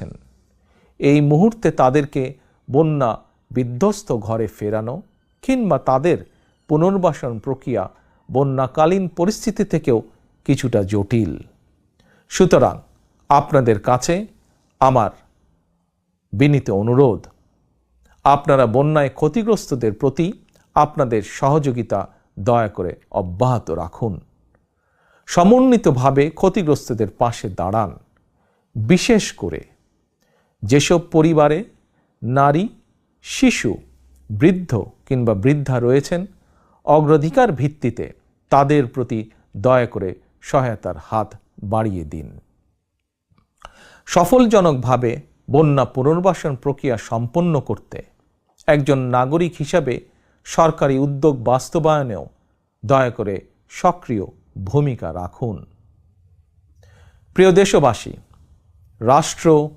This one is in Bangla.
রয়েছেন। এই মুহূর্তে তাদেরকে বন্যা বিধ্বস্ত ঘরে ফেরানো কিংবা তাদের পুনর্বাসন প্রক্রিয়া বন্যাকালীন পরিস্থিতি থেকেও কিছুটা জটিল। সুতরাং আপনাদের কাছে আমার বিনীত অনুরোধ, আপনারা বন্যায় ক্ষতিগ্রস্তদের প্রতি আপনাদের সহযোগিতা দয়া করে অব্যাহত রাখুন। সমন্বিতভাবে ক্ষতিগ্রস্তদের পাশে দাঁড়ান। বিশেষ করে যেসব পরিবারে নারী, শিশু, বৃদ্ধ কিংবা বৃদ্ধা রয়েছেন, অগ্রাধিকার ভিত্তিতে তাদের প্রতি দয়া করে সহায়তার হাত বাড়িয়ে দিন। সফলজনকভাবে বন্যা পুনর্বাসন প্রক্রিয়া সম্পন্ন করতে একজন নাগরিক হিসাবে সরকারি উদ্যোগ বাস্তবায়নেও দয়া করে সক্রিয় ভূমিকা রাখুন। প্রিয় দেশবাসী, রাষ্ট্র